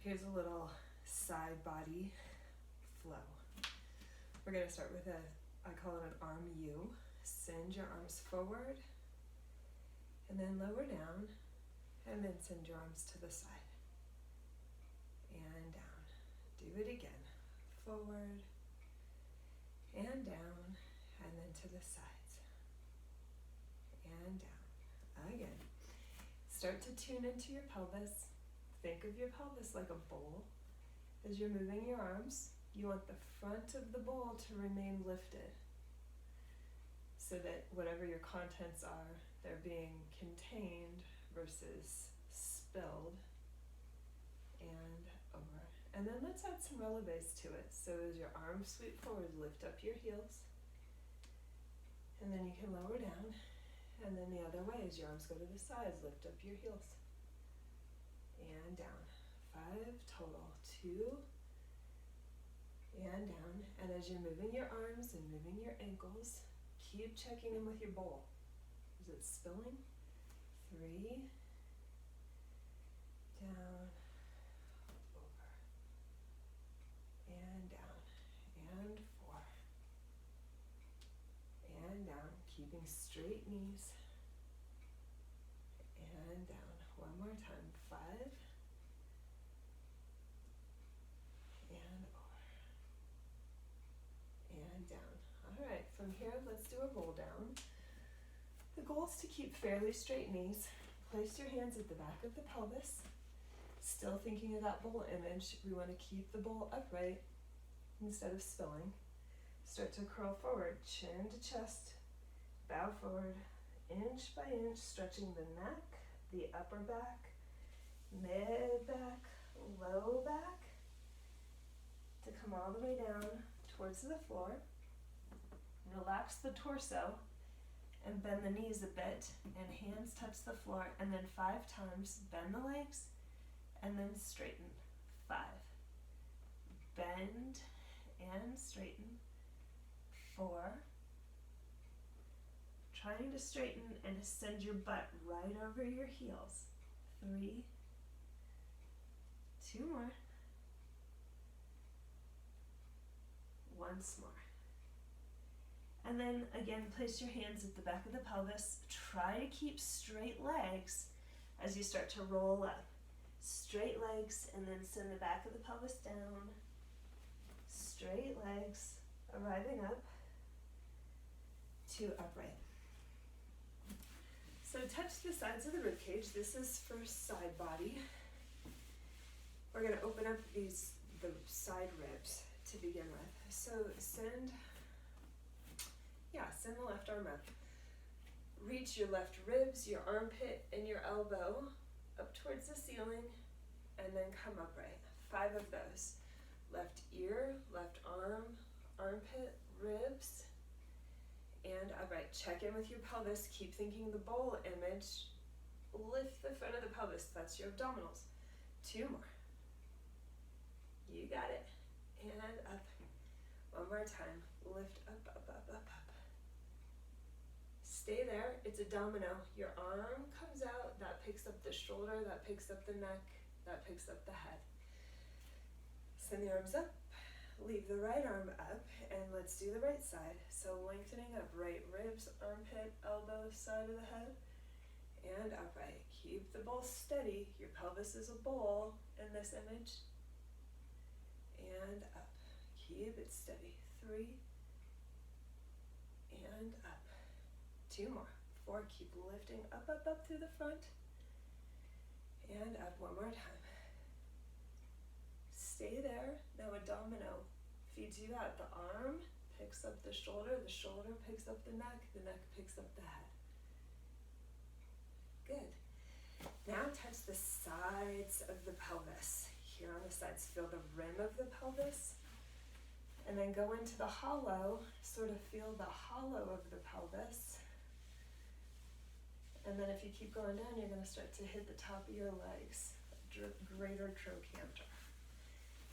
Here's a little side body flow. We're gonna start with I call it an arm U. Send your arms forward, and then lower down, and then send your arms to the side. And down. Do it again. Forward, and down, and then to the sides. And down. Again. Start to tune into your pelvis. Think of your pelvis like a bowl. As you're moving your arms, you want the front of the bowl to remain lifted so that whatever your contents are, they're being contained versus spilled and over. And then let's add some releves to it. So as your arms sweep forward, lift up your heels. And then you can lower down. And then the other way, as your arms go to the sides, lift up your heels. And down. 5 total. 2. And down. And as you're moving your arms and moving your ankles, keep checking in with your bowl. Is it spilling? 3. Down. Over. And down. And 4. And down. Keeping straight knees. And down. One more time. 5. And over. And down. All right, from here, let's do a roll down. The goal is to keep fairly straight knees. Place your hands at the back of the pelvis. Still thinking of that bowl image. We want to keep the bowl upright instead of spilling. Start to curl forward, chin to chest. Bow forward, inch by inch, stretching the neck, the upper back, mid back, low back, to come all the way down towards the floor. Relax the torso and bend the knees a bit, and hands touch the floor, and then 5 times bend the legs and then straighten. 5. Bend and straighten. 4. Trying to straighten and send your butt right over your heels. 3. 2 more. Once more. And then again, place your hands at the back of the pelvis. Try to keep straight legs as you start to roll up. Straight legs, and then send the back of the pelvis down. Straight legs, arriving up to upright. So touch the sides of the ribcage. This is for side body. We're going to open up the side ribs to begin with. So send the left arm up. Reach your left ribs, your armpit, and your elbow up towards the ceiling, and then come upright. 5 of those. Left ear, left arm, armpit, ribs, and upright. Check in with your pelvis. Keep thinking the bowl image. Lift the front of the pelvis. That's your abdominals. 2 more. You got it. And up. One more time. Lift up, up, up, up, up. Stay there. It's a domino. Your arm comes out. That picks up the shoulder. That picks up the neck. That picks up the head. Send the arms up. Leave the right arm up, and let's do the right side. So lengthening up, right ribs, armpit, elbow, side of the head, and upright. Keep the bowl steady. Your pelvis is a bowl in this image. And up. Keep it steady. 3. And up. 2 more. 4. Keep lifting up, up, up through the front. And up one more time. Stay there. Now a domino feeds you out. The arm picks up the shoulder picks up the neck picks up the head. Good. Now touch the sides of the pelvis. Here on the sides, feel the rim of the pelvis. And then go into the hollow, sort of feel the hollow of the pelvis. And then if you keep going down, you're going to start to hit the top of your legs, greater trochanter.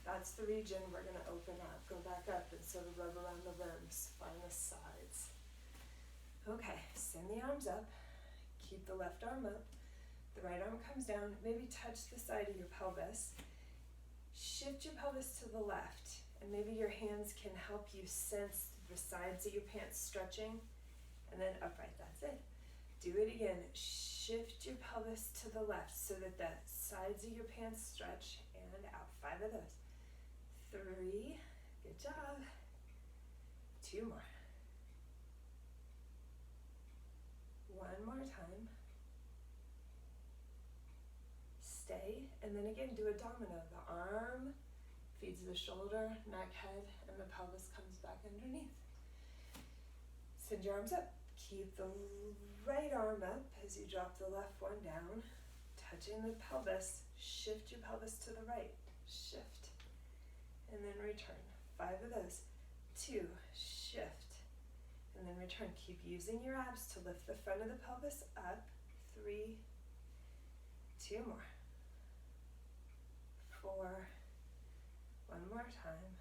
That's the region we're going to open up. Go back up and sort of rub around the rims, find the sides. Okay, send the arms up. Keep the left arm up. The right arm comes down. Maybe touch the side of your pelvis. Shift your pelvis to the left, and maybe your hands can help you sense the sides of your pants stretching, and then upright. That's it. Do it again. Shift your pelvis to the left so that the sides of your pants stretch, and out. 5 of those. 3, good job. 2 more. 1 more time. Stay, and then again do a domino. The arm feeds the shoulder, neck, head, and the pelvis comes back underneath. Send your arms up. Keep the right arm up as you drop the left one down, touching the pelvis. Shift your pelvis to the right. Shift, and then return. 5 of those. 2, shift, and then return. Keep using your abs to lift the front of the pelvis up. 3, 2 more. 4, 1 more time.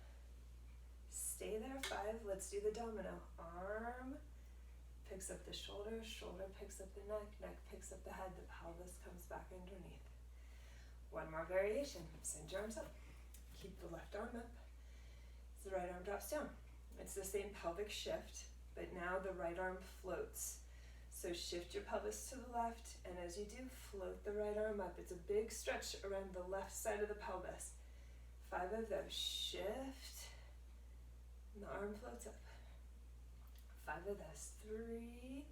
Stay there. 5, let's do the domino. Arm picks up the shoulder, shoulder picks up the neck, neck picks up the head, the pelvis comes back underneath. 1 more variation. Send your arms up. Keep the left arm up as the right arm drops down. It's the same pelvic shift, but now the right arm floats. So shift your pelvis to the left, and as you do, float the right arm up. It's a big stretch around the left side of the pelvis. 5 of those. Shift, and the arm floats up. 5 of those. 3,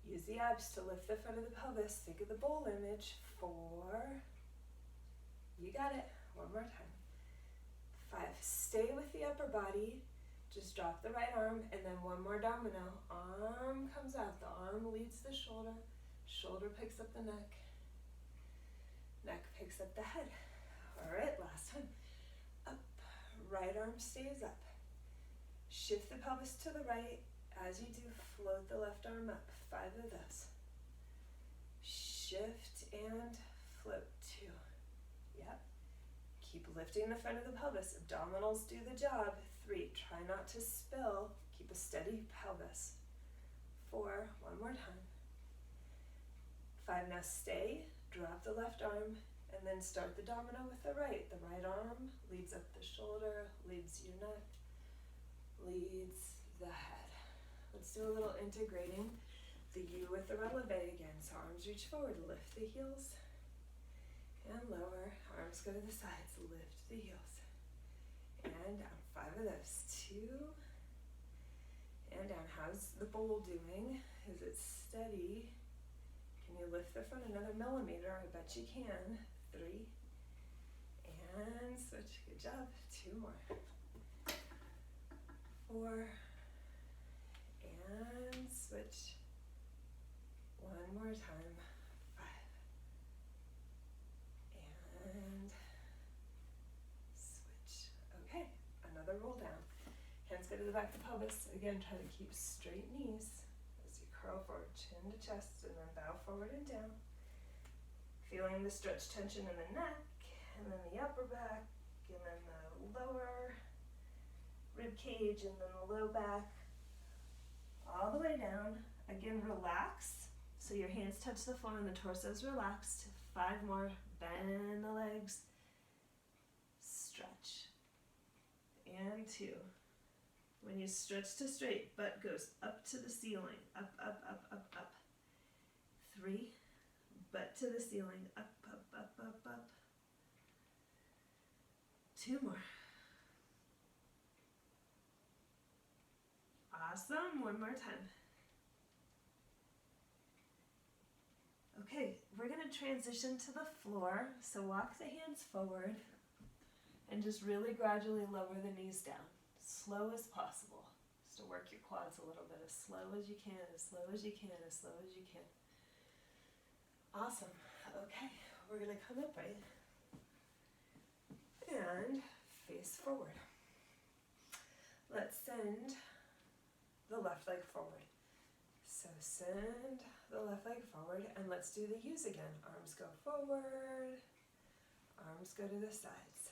use the abs to lift the front of the pelvis. Think of the bowl image. 4, you got it. 1 more time. 5, stay with the upper body. Just drop the right arm, and then 1 more domino. Arm comes out. The arm leads the shoulder. Shoulder picks up the neck. Neck picks up the head. All right, last time. Up. Right arm stays up. Shift the pelvis to the right. As you do, float the left arm up. 5 of those. Shift and float. 2. Yep. Keep lifting the front of the pelvis. Abdominals do the job. 3, try not to spill. Keep a steady pelvis. 4, 1 more time. 5, now stay. Drop the left arm, and then start the domino with the right. The right arm leads up the shoulder, leads your neck, leads the head. Let's do a little integrating the U with the releve again. So arms reach forward, lift the heels, and lower. Arms go to the sides, lift the heels, and down. 5 of those. 2, and down. How's the bowl doing? Is it steady? Can you lift the front another millimeter? I bet you can. 3, and switch. Good job. 2 more. 4, and switch. 1 more time. 5, and switch. Okay, another roll down. Hands go to the back of the pelvis. Again, try to keep straight knees as you curl forward, chin to chest, and then bow forward and down. Feeling the stretch tension in the neck, and then the upper back, and then the lower rib cage, and then the low back, all the way down. Again, relax. So your hands touch the floor and the torso is relaxed. 5 more. Bend the legs. Stretch. And 2. When you stretch to straight, butt goes up to the ceiling. Up, up, up, up, up. 3. Butt to the ceiling. Up, up, up, up, up. 2 more. Awesome. 1 more time. Okay, we're going to transition to the floor. So walk the hands forward and just really gradually lower the knees down. Slow as possible. Just to work your quads a little bit. As slow as you can, as slow as you can, as slow as you can. Awesome. Okay, we're going to come upright and face forward. Let's send the left leg forward. So send the left leg forward, and let's do the U's again. Arms go forward, arms go to the sides.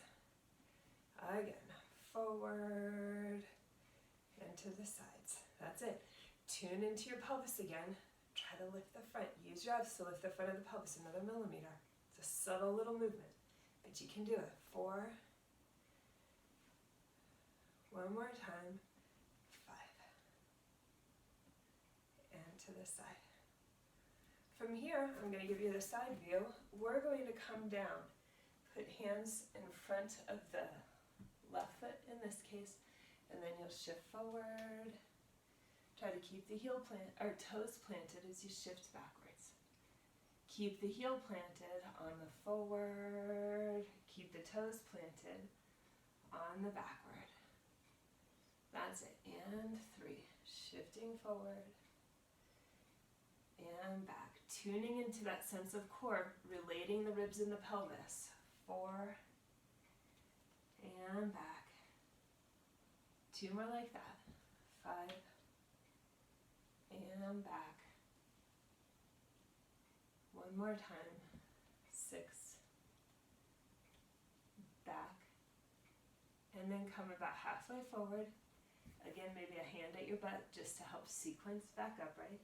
Again, forward and to the sides. That's it. Tune into your pelvis again. Try to lift the front. Use your abs to lift the front of the pelvis another millimeter. It's a subtle little movement, but you can do it. 4, One more time. 5. And to the side. From here, I'm going to give you the side view. We're going to come down. Put hands in front of the left foot in this case, and then you'll shift forward. Try to keep the toes planted as you shift backwards. Keep the heel planted on the forward. Keep the toes planted on the backward. That's it. And 3. Shifting forward and back. Tuning into that sense of core, relating the ribs and the pelvis. 4 and back. 2 more like that. 5 and back. 1 more time. 6. Back. And then come about halfway forward. Again, maybe a hand at your butt just to help sequence back upright.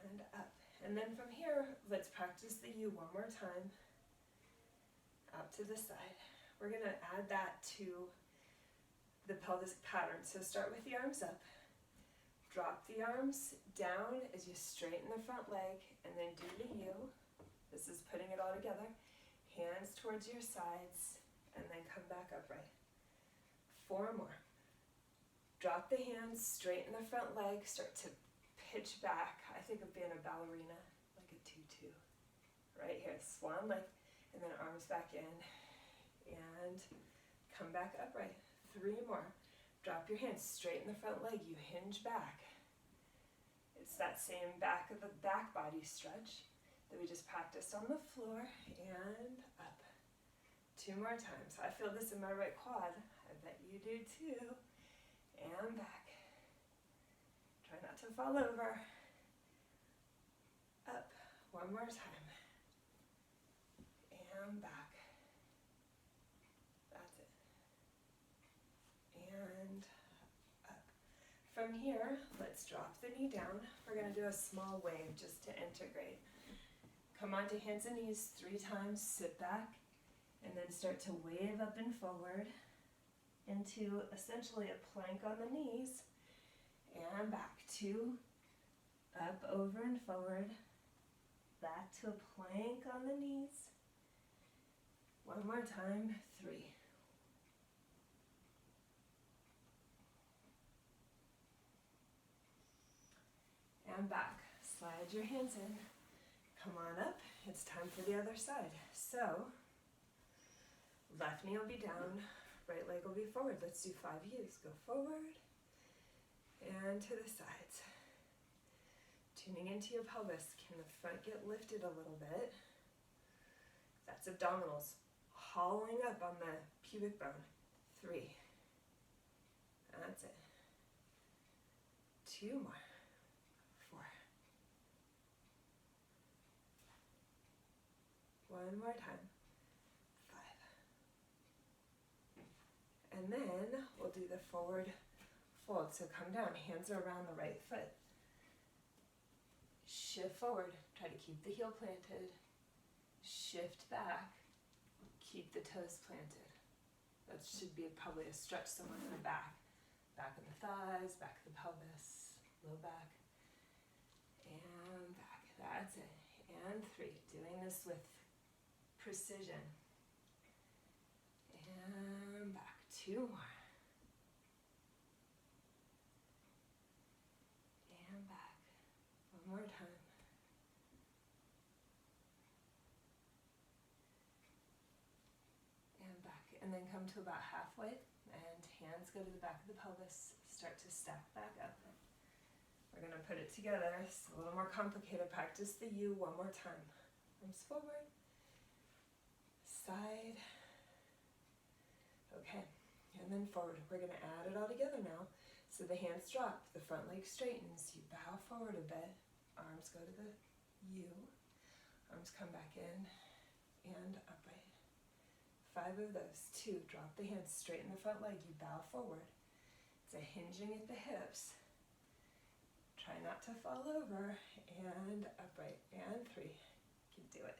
And up. And then from here, let's practice the U one more time. Out to the side. We're going to add that to the pelvic pattern. So start with the arms up. Drop the arms down as you straighten the front leg, and then do the U. This is putting it all together. Hands towards your sides, and then come back upright. 4 more. Drop the hands, straighten the front leg, start to pitch back. I think of being a ballerina, like a tutu. Right here, swan leg, and then arms back in, and come back upright. 3 more. Drop your hands, straighten the front leg, you hinge back. It's that same back of the back body stretch that we just practiced on the floor, and up. 2 more times. I feel this in my right quad. I bet you do too. And back. Try not to fall over. Up. 1 more time. And back. That's it. And up. From here, let's drop the knee down. We're going to do a small wave just to integrate. Come onto hands and knees 3 times, sit back, and then start to wave up and forward into essentially a plank on the knees, and back. 2, up, over and forward, back to a plank on the knees. 1 more time. 3. And back. Slide your hands in. Come on up. It's time for the other side. So, left knee will be down, right leg will be forward. Let's do 5 U's. Go forward and to the sides. Tuning into your pelvis. Can the front get lifted a little bit? That's abdominals. Hauling up on the pubic bone. 3. That's it. 2 more. 4. 1 more time. 5. And then we'll do the forward fold. So come down, hands are around the right foot. Shift forward, try to keep the heel planted. Shift back, keep the toes planted. That should be probably a stretch somewhere in the back. Back of the thighs, back of the pelvis, low back, and back. That's it. And 3. Doing this with precision. And back. 2 more. And back. 1 more time. And back. And then come to about halfway, and hands go to the back of the pelvis. Start to stack back up. We're going to put it together. It's a little more complicated. Practice the U 1 more time. Arms forward. Side. Okay. And then forward. We're going to add it all together now. So the hands drop. The front leg straightens. You bow forward a bit. Arms go to the U. Arms come back in and upright. 5 of those. 2. Drop the hands. Straighten the front leg. You bow forward. It's a hinging at the hips. Try not to fall over. And upright. And 3. You can do it.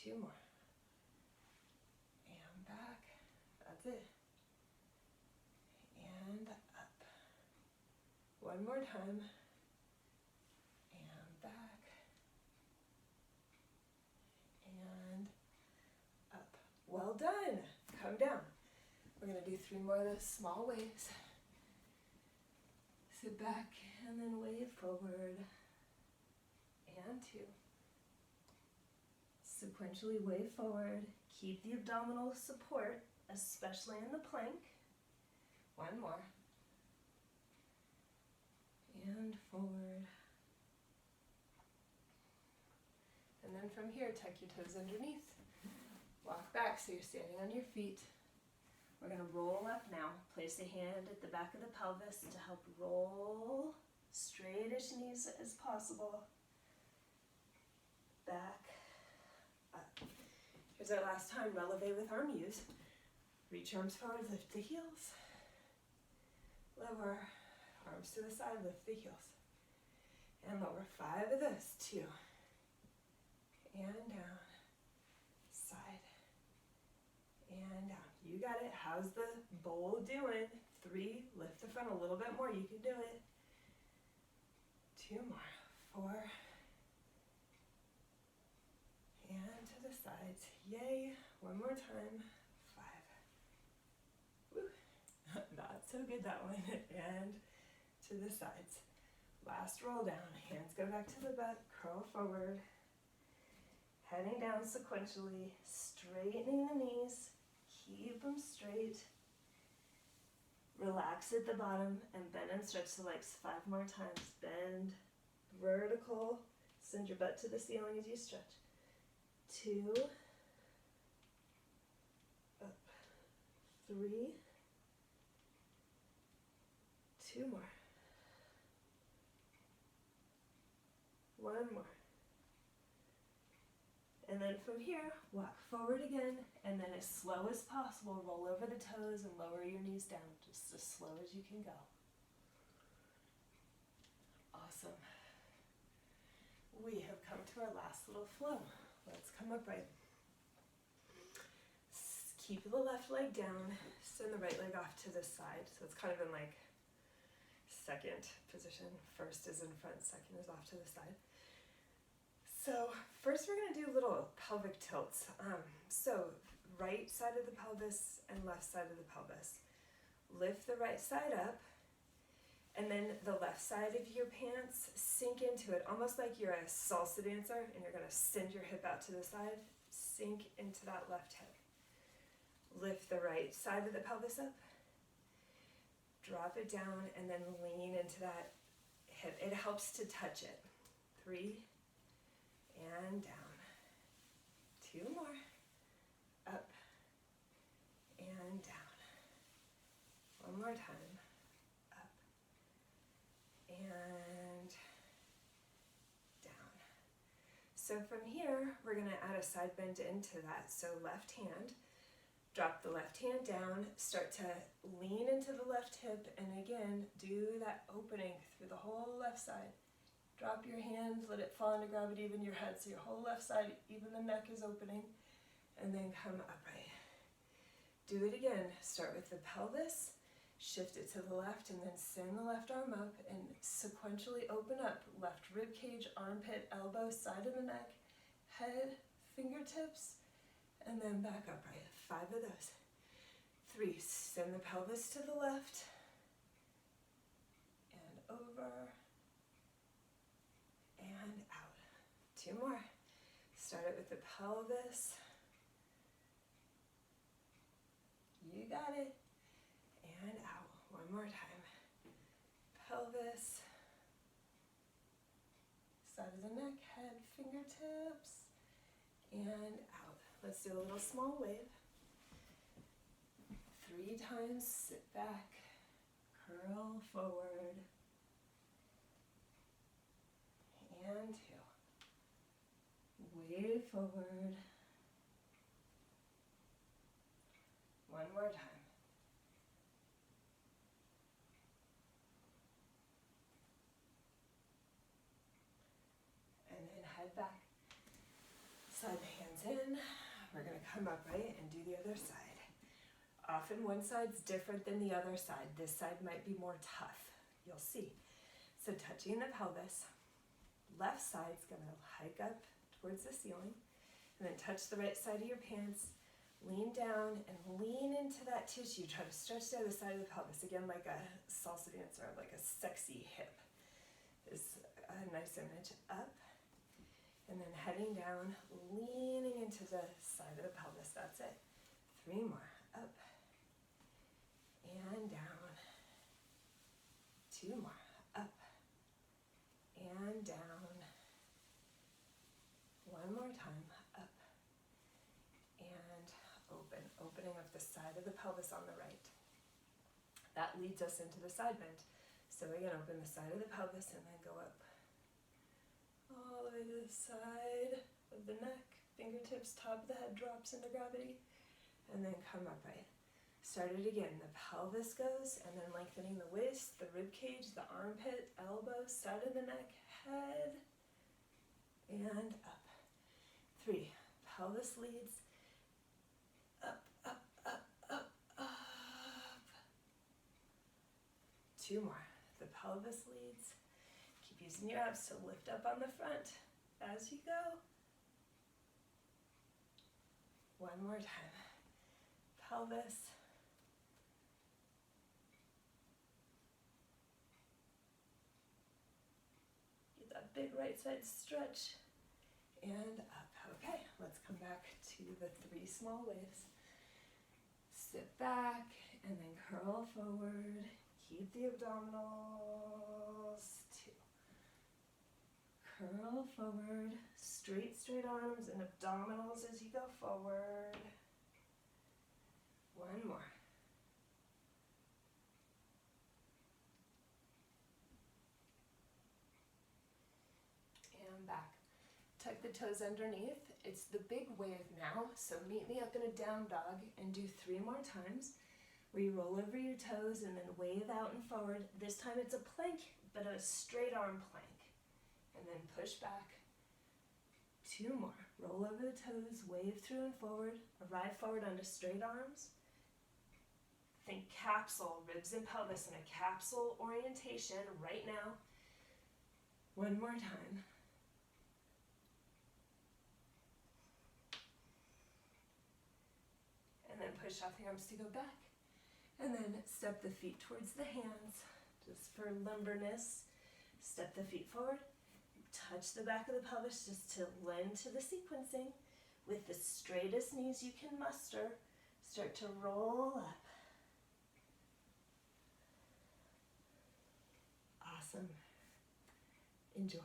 2 more. And back. That's it. And up. 1 more time. And back. And up. Well done. Come down. We're going to do 3 more of those small waves. Sit back and then wave forward. And 2. Sequentially wave forward. Keep the abdominal support, especially in the plank. 1 more. And forward. And then from here, tuck your toes underneath. Walk back so you're standing on your feet. We're going to roll up now. Place a hand at the back of the pelvis to help roll straightish knees as possible. Back, up. Here's our last time. Releve with arm U's. Reach arms forward, lift the heels. Lower, arms to the side, lift the heels. And lower. 5 of those. 2. And down. Side. And down. You got it. How's the bowl doing? 3. Lift the front a little bit more. You can do it. 2 more. 4. And to the sides. Yay. 1 more time. 5. Woo. Not so good, that one. And to the sides. Last roll down. Hands go back to the butt. Curl forward. Heading down sequentially. Straightening the knees. Keep them straight. Relax at the bottom and bend and stretch the legs 5 more times. Bend. Vertical. Send your butt to the ceiling as you stretch. 2. Up. 3. 2 more. 1 more. And then from here, walk forward again, and then as slow as possible, roll over the toes and lower your knees down, just as slow as you can go. Awesome. We have come to our last little flow. Let's come upright. Keep the left leg down, send the right leg off to the side. So it's kind of in like second position. First is in front, second is off to the side. So first we're going to do little pelvic tilts. So right side of the pelvis and left side of the pelvis. Lift the right side up, and then the left side of your pants, sink into it, almost like you're a salsa dancer, and you're going to send your hip out to the side. Sink into that left hip. Lift the right side of the pelvis up. Drop it down, and then lean into that hip. It helps to touch it. 3. And down. 2 more. Up. And down. 1 more time. Up. And down. So from here, we're going to add a side bend into that. So left hand. Drop the left hand down. Start to lean into the left hip. And again, do that opening through the whole left side. Drop your hand, let it fall into gravity, even your head, so your whole left side, even the neck is opening, and then come upright. Do it again. Start with the pelvis, shift it to the left, and then send the left arm up, and sequentially open up. Left rib cage, armpit, elbow, side of the neck, head, fingertips, and then back upright. 5 of those. 3, send the pelvis to the left, and over, and out. 2 more. Start it with the pelvis. You got it. And out. 1 more time. Pelvis. Side of the neck, head, fingertips, and out. Let's do a little small wave. 3 times. Sit back. Curl forward. And 2. Wave forward. 1 more time. And then head back. Slide the hands in. we're gonna come upright and do the other side. Often one side's different than the other side. This side might be more tough. You'll see. So touching the pelvis, left side's gonna hike up towards the ceiling, and then touch the right side of your pants, lean down and lean into that tissue. Try to stretch the other side of the pelvis. Again, like a salsa dancer, like a sexy hip is a nice image. Up, and then heading down, leaning into the side of the pelvis. That's it. 3 more. Up and down. 2 more. Up and down. 1 more time. Up and open. Opening up the side of the pelvis on the right. That leads us into the side bend. So again, open the side of the pelvis and then go up all the way to the side of the neck. Fingertips, top of the head drops into gravity. And then come upright. Start it again. The pelvis goes, and then lengthening the waist, the rib cage, the armpit, elbow, side of the neck, head, and up. 3. Pelvis leads. Up, up, up, up, up. 2 more. The pelvis leads. Keep using your abs to lift up on the front as you go. 1 more time. Pelvis. Get that big right side stretch. And up. Okay, let's come back to the 3 small waves. Sit back and then curl forward. Keep the abdominals. 2. Curl forward. Straight arms and abdominals as you go forward. 1 more. And back. Tuck the toes underneath. It's the big wave now, so meet me up in a down dog and do 3 more times where you roll over your toes and then wave out and forward. This time it's a plank, but a straight arm plank. And then push back. 2 more. Roll over the toes, wave through and forward, arrive forward onto straight arms. Think capsule, ribs and pelvis in a capsule orientation right now. 1 more time. And then push off the arms to go back. And then step the feet towards the hands, just for limberness. Step the feet forward. Touch the back of the pelvis just to lend to the sequencing. With the straightest knees you can muster, start to roll up. Awesome. Enjoy.